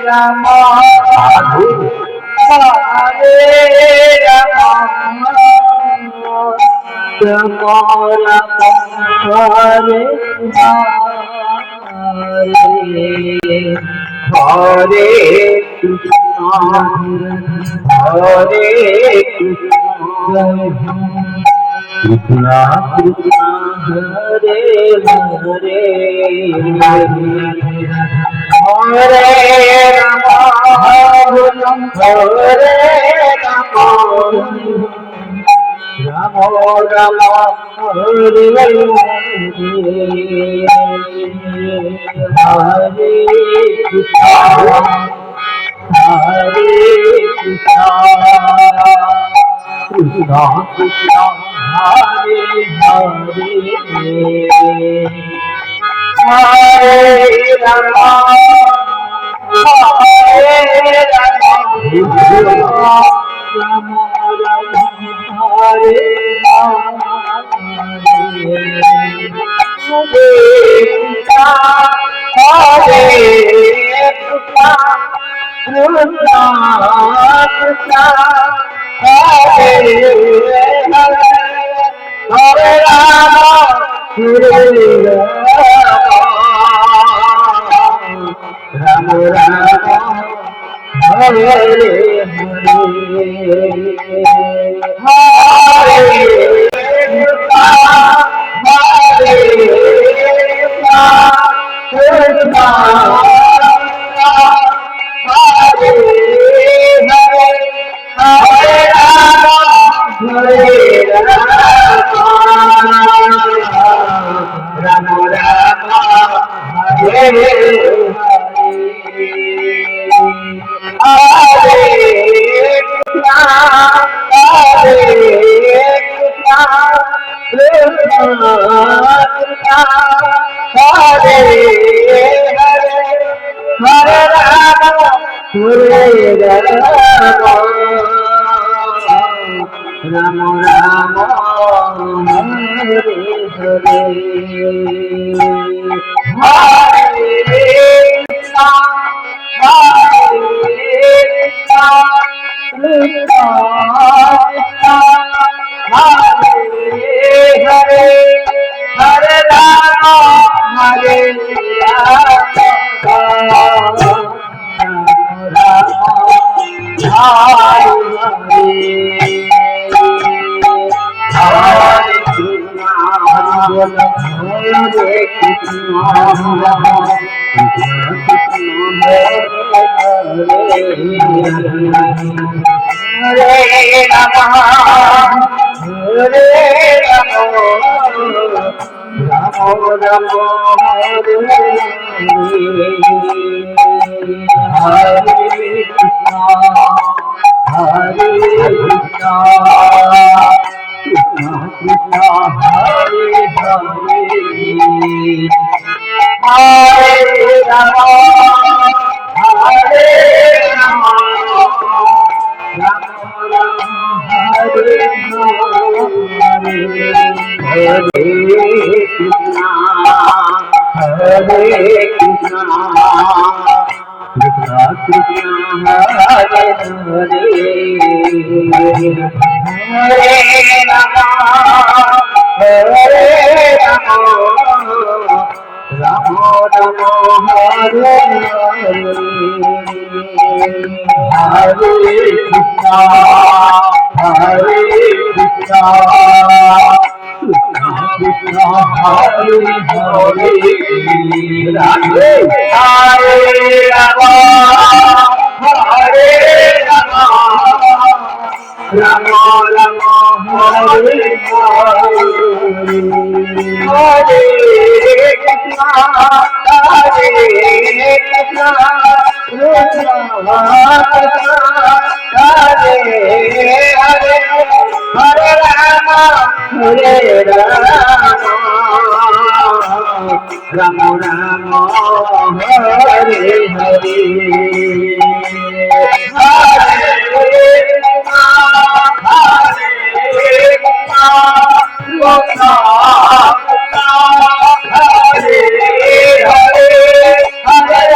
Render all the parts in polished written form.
রাম সাধু হরে রাম কমলা হরে হরে কৃষ্ণ হরে কৃষ্ণ কৃষ্ণ কৃষ্ণ হরে হরে হরে রাম হরে রাম রাম রাম হরে হরে কৃষ্ণ হরে কৃষ্ণ কৃষ্ণ কৃষ্ণ হরে হরে হরে রাম হরে রাম রাম রাম হরে হরে কৃষ্ণ হরে কৃষ্ণ কৃষ্ণ কৃষ্ণ হরে হরে হরে রাম হরে রাম রাম হরে হরে হরে কৃষ্ণ হরে কৃষ্ণ কৃষ্ণ হরে হরে হরে রাম হরে রাম রাম রাম হরে হরে হরে কৃষ্ণ হরে কৃষ্ণ কৃষ্ণ কৃষ্ণ হরে হরে হরে রাম হরে রাম রাম রাম হরে হরে হরে কৃষ্ণ কৃষ্ণ কৃষ্ণ হরে হরে হরে রাম হরে রাম রাম হরে কৃষ্ণ হরে কৃষ্ণ হরে রাম হরে রাম রাম রাম হরে হরে কৃষ্ণ হরে কৃষ্ণ কৃষ্ণ কৃষ্ণ হরে হরে হরে রাম হরে রাম রাম রাম হরে হরে হরে কৃষ্ণ হরে কৃষ্ণ কৃষ্ণ কৃষ্ণ হরে হরে হরে রাম হরে রাম রাম রাম হরে হরে কৃষ্ণ হরে কৃষ্ণ কৃষ্ণ হরে হরে রাধে হরে রাম হরে রাম রাম রাম হরে হরে কৃষ্ণ হরে কৃষ্ণ কৃষ্ণ হরে হরে হরে রাম হরে Ram Ram Ram Hare Hare Hare Hare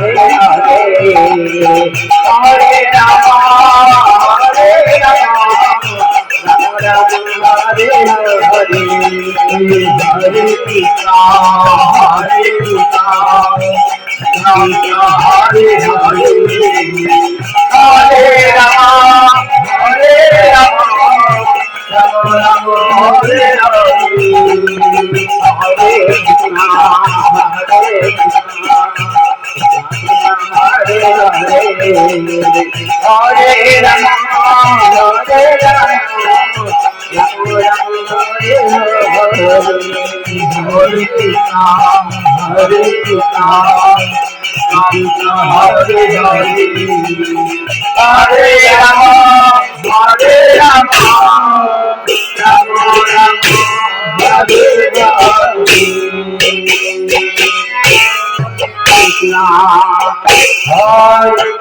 Hare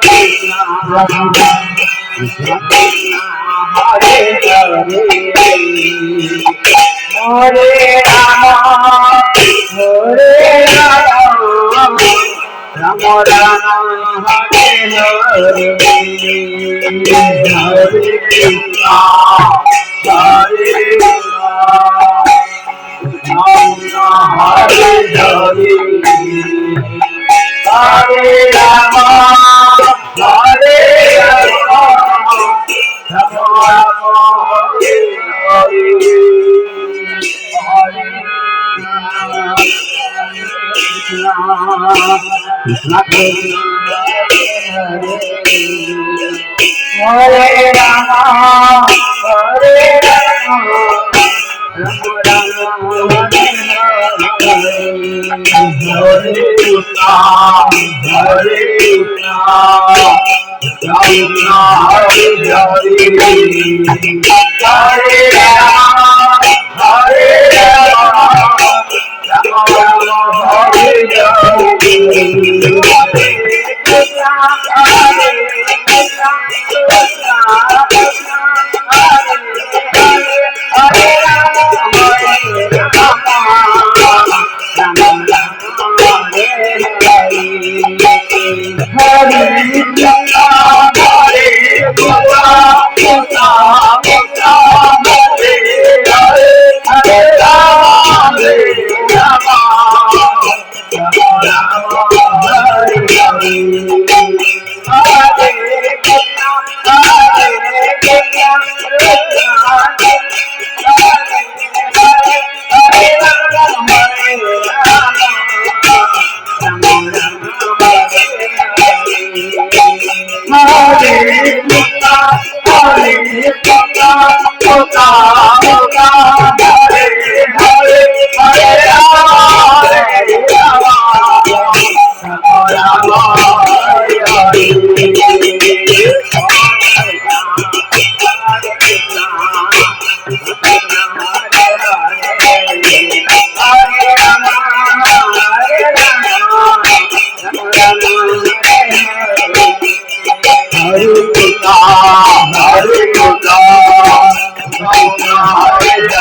Krishna, Krishna Krishna, Hare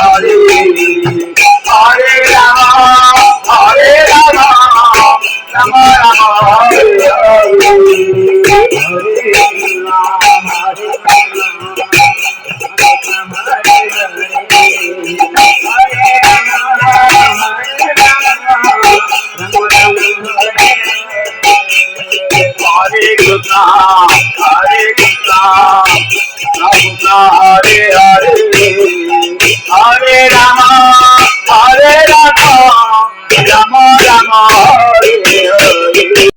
Hare,